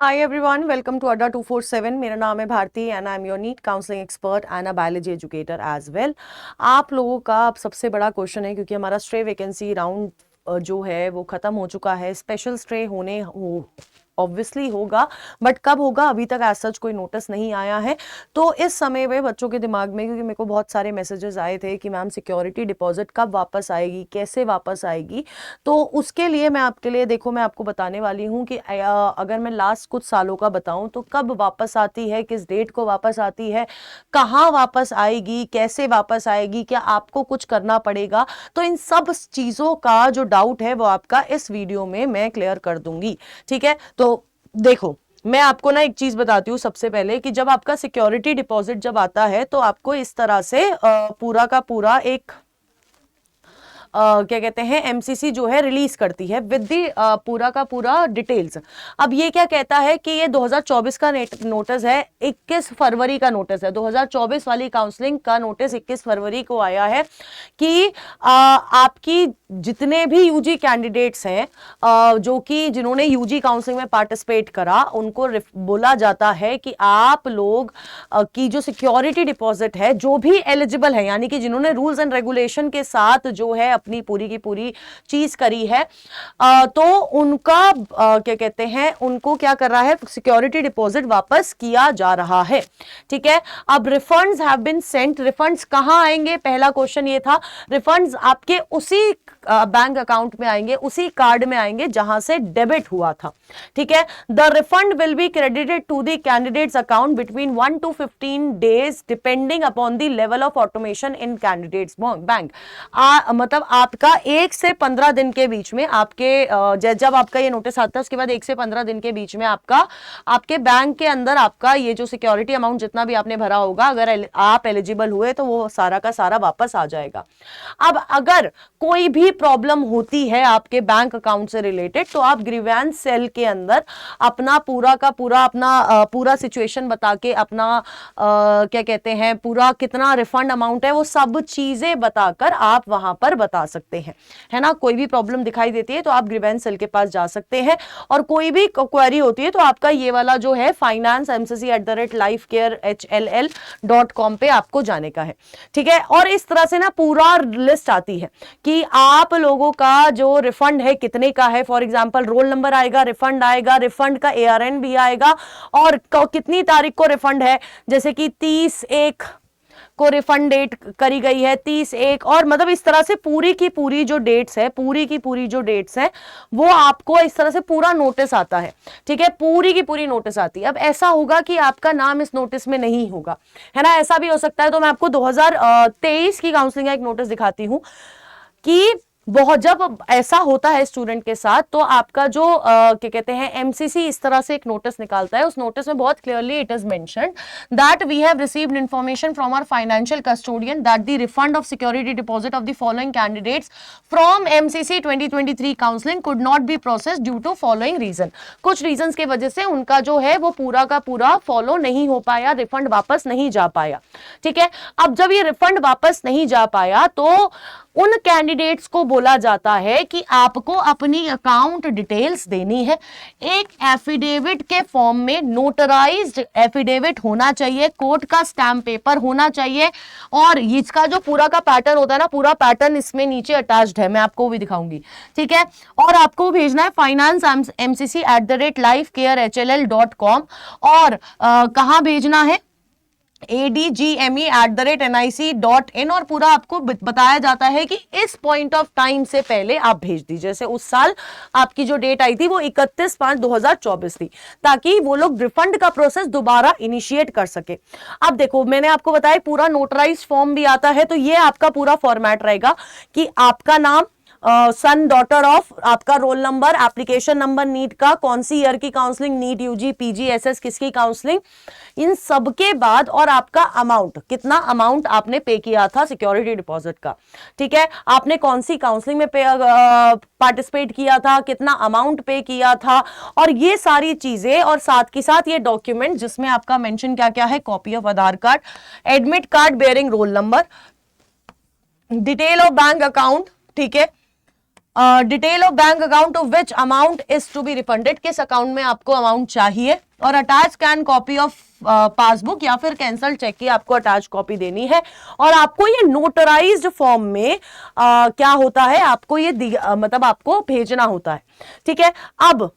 Hi everyone, welcome to अड्डा 247। मेरा नाम है Bharti and I am your NEET counselling expert and a biology educator as well. आप लोगों का अब सबसे बड़ा क्वेश्चन है, क्योंकि हमारा स्ट्रे वैकेंसी राउंड जो है वो खत्म हो चुका है। स्पेशल स्ट्रे होने हो ऑब्वियसली होगा, बट कब होगा अभी तक एज सच कोई नोटिस नहीं आया है। तो इस समय में बच्चों के दिमाग में, क्योंकि मेरे को बहुत सारे मैसेजेस आए थे कि मैम सिक्योरिटी डिपॉजिट कब वापस आएगी, कैसे वापस आएगी, तो उसके लिए मैं आपके लिए देखो मैं आपको बताने वाली हूँ कि अगर मैं लास्ट कुछ सालों का बताऊं तो कब वापस आती है, किस डेट को वापस आती है, कहाँ वापस आएगी, कैसे वापस आएगी, क्या आपको कुछ करना पड़ेगा। तो इन सब चीज़ों का जो डाउट है वो आपका इस वीडियो में मैं क्लियर कर दूंगी। ठीक है, तो देखो मैं आपको ना एक चीज बताती हूँ सबसे पहले कि जब आपका सिक्योरिटी डिपॉजिट जब आता है तो आपको इस तरह से पूरा का पूरा एक क्या कहते हैं एमसीसी जो है रिलीज करती है विद दी पूरा का पूरा डिटेल्स। अब ये क्या कहता है कि ये 2024 का नोटिस है, 21 फरवरी का नोटिस है, 2024 वाली काउंसलिंग का नोटिस 21 फरवरी को आया है कि आपकी जितने भी यूजी कैंडिडेट्स हैं जो कि जिन्होंने यूजी काउंसलिंग में पार्टिसिपेट करा, उनको बोला जाता है कि आप लोग की जो सिक्योरिटी डिपॉजिट है, जो भी एलिजिबल है, यानी कि जिन्होंने रूल्स एंड रेगुलेशन के साथ जो है अपनी पूरी की पूरी चीज करी है, तो उनका क्या कहते हैं, उनको क्या कर रहा है, सिक्योरिटी डिपॉजिट वापस किया जा रहा है। ठीक है, अब refunds have been sent. Refunds कहां आएंगे, पहला क्वेश्चन ये था। रिफंड्स आपके उसी बैंक अकाउंट में आएंगे, उसी कार्ड में आएंगे जहां से डेबिट हुआ था। ठीक है, the refund will be credited to the candidates account between 1 to 15 days depending upon the level of automation in candidates bank. मतलब आपका 1 से 15 दिन के बीच में आपके जब आपका ये नोटिस आता है उसके बाद 1 से 15 दिन के बीच में आपका आपके बैंक के अंदर आपका ये जो सिक्योरिटी अमाउंट जितना भी आपने भरा होगा, अगर आप एलिजिबल हुए तो वो सारा का सारा वापस आ जाएगा। अब अगर कोई भी प्रॉब्लम होती है आपके बैंक अकाउंट से रिलेटेड तो आप ग्रीवेंस सेल के अंदर अपना पूरा का पूरा अपना पूरा सिचुएशन बता के अपना क्या कहते हैं पूरा कितना रिफंड अमाउंट है वो सब चीजें बताकर आप वहां पर बता सकते हैं, है ना। कोई भी प्रॉब्लम दिखाई देती है तो आप ग्रीवेंस सेल के पास जा सकते हैं, और कोई भी क्वेरी होती है तो आपका ये वाला जो है finance@lifecarehll.com पे आपको जाने का है। ठीक है, और इस तरह से ना पूरा लिस्ट आती है कि आप लोगों का जो रिफंड है कितने का है। फॉर एग्जांपल रोल नंबर आएगा, रिफंड आएगा, रिफंड का ARN भी आएगा, और कितनी तारीख को रिफंड है, जैसे कि 30/1 को रिफंड डेट करी गई है, 30/1, और मतलब इस तरह से पूरी की पूरी जो डेट्स है, पूरी की पूरी जो डेट्स है वो आपको इस तरह से पूरा नोटिस आता है। ठीक है, पूरी की पूरी नोटिस आती है। अब ऐसा होगा कि आपका नाम इस नोटिस में नहीं होगा, है ना, ऐसा भी हो सकता है। तो मैं आपको 2023 की काउंसलिंग का एक नोटिस दिखाती हूं कि बहुत जब ऐसा होता है स्टूडेंट के साथ तो आपका जो क्या कहते हैं एमसीसी इस तरह से एक नोटिस निकालता है। उस नोटिस में बहुत clearly it is mentioned that we have received information from our financial custodian that the refund of security deposit of the following candidates from MCC 2023 counselling could not be processed due to following reason. कुछ reasons की वजह से उनका जो है वो पूरा का पूरा फॉलो नहीं हो पाया, रिफंड वापस नहीं जा पाया। ठीक है, अब जब ये रिफंड वापस नहीं जा पाया तो उन कैंडिडेट्स को बोला जाता है कि आपको अपनी अकाउंट डिटेल्स देनी है। एक एफिडेविट के फॉर्म में नोटराइज्ड एफिडेविट होना चाहिए, कोर्ट का स्टैम्प पेपर होना चाहिए, और इसका जो पूरा का पैटर्न होता है ना, पूरा पैटर्न इसमें नीचे अटैच्ड है, मैं आपको भी दिखाऊंगी। ठीक है, और आपको भेजना है finance@lifecarehll.com, और कहां भेजना है, ADGME@nic.in, और पूरा आपको बताया जाता है कि इस पॉइंट ऑफ टाइम से पहले आप भेज दीजिए। जैसे उस साल आपकी जो डेट आई थी वो 31/5/2024 थी, ताकि वो लोग रिफंड का प्रोसेस दोबारा इनिशिएट कर सके। अब देखो मैंने आपको बताया पूरा नोटराइज फॉर्म भी आता है, तो ये आपका पूरा फॉर्मेट रहेगा कि आपका नाम, सन डॉटर ऑफ, आपका roll number, application number NEET का, कौन सी ईयर की counselling, NEET UG PG SS किसकी काउंसलिंग, इन सब के बाद, और आपका अमाउंट, कितना अमाउंट आपने पे किया था सिक्योरिटी डिपॉजिट का। ठीक है, आपने कौन सी काउंसलिंग में पार्टिसिपेट किया था, कितना अमाउंट पे किया था, और ये सारी चीजें, और साथ के साथ ये डॉक्यूमेंट जिसमें आपका मेंशन क्या क्या है, copy of Aadhaar card, admit card bearing roll number, detail of bank account, ठीक है, detail of bank account of which amount is to be refunded, किस अकाउंट में आपको अमाउंट चाहिए, और attach can copy of passbook या फिर कैंसल चेक की आपको अटैच कॉपी देनी है। और आपको ये नोटराइज्ड फॉर्म में क्या होता है, आपको ये मतलब आपको भेजना होता है। ठीक है, अब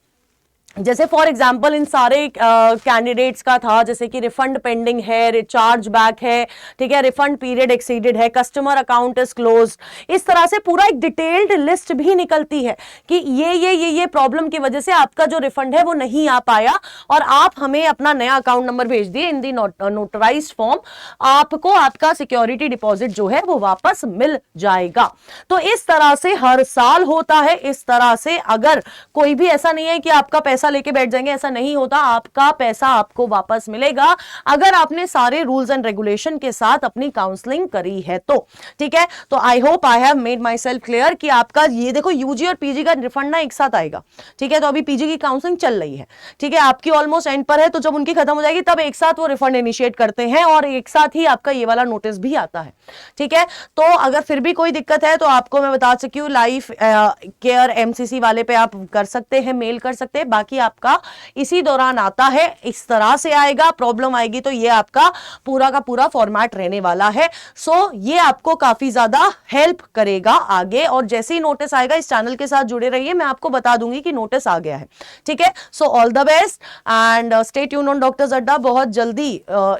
जैसे फॉर एग्जाम्पल इन सारे कैंडिडेट्स का था, जैसे कि रिफंड पेंडिंग है, रिचार्ज बैक है, ठीक है, रिफंड पीरियड एक्सीडेड है, कस्टमर अकाउंट इज क्लोज, इस तरह से पूरा एक डिटेल्ड लिस्ट भी निकलती है कि ये प्रॉब्लम की वजह से आपका जो रिफंड है वो नहीं आ पाया और आप हमें अपना नया अकाउंट नंबर भेज दिए इन दी नोटराइज्ड फॉर्म, आपको आपका सिक्योरिटी डिपॉजिट जो है वो वापस मिल जाएगा। तो इस तरह से हर साल होता है। इस तरह से अगर कोई भी ऐसा नहीं है कि आपका पैसा लेके बैठ जाएंगे, ऐसा नहीं होता, आपका पैसा आपको वापस मिलेगा अगर आपने सारे रूल्स एंड रेगुलेशन के साथ अपनी काउंसलिंग करी है तो। ठीक है, तो I hope I have made my self clear कि आपका ये देखो यूजी और पीजी का रिफंड ना एक साथ आएगा। ठीक है, तो अभी पीजी की काउंसलिंग चल रही है, ठीक है, आपकी ऑलमोस्ट एंड पर है, तो जब उनकी खत्म हो जाएगी तब एक साथ वो रिफंड इनिशिएट करते हैं और एक साथ ही आपका ये वाला नोटिस भी आता है। ठीक है, तो अगर फिर भी कोई दिक्कत है तो आपको मैं बता चुकी हूँ, लाइफ केयर एमसीसी वाले पे आप कर सकते हैं, मेल कर सकते हैं, बाकी आपका इसी दौरान आता है, इस तरह से आएगा। प्रॉब्लम आएगी तो ये आपका पूरा का पूरा फॉर्मेट रहने वाला है। सो ये आपको काफी ज्यादा हेल्प करेगा आगे, और जैसे ही नोटिस आएगा इस चैनल के साथ जुड़े रहिए, मैं आपको बता दूंगी कि नोटिस आ गया है। ठीक है, so all the best and stay tune on doctors अड्डा। बहुत जल्दी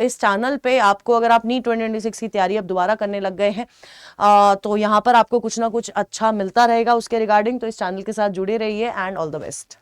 इस चैनल पे आपको, अगर आप नीट 2026 की तैयारी अब दोबारा करने लग गए हैं तो यहां पर आपको कुछ ना कुछ अच्छा मिलता रहेगा उसके रिगार्डिंग, तो इस चैनल के साथ जुड़े रहिए एंड ऑल द बेस्ट।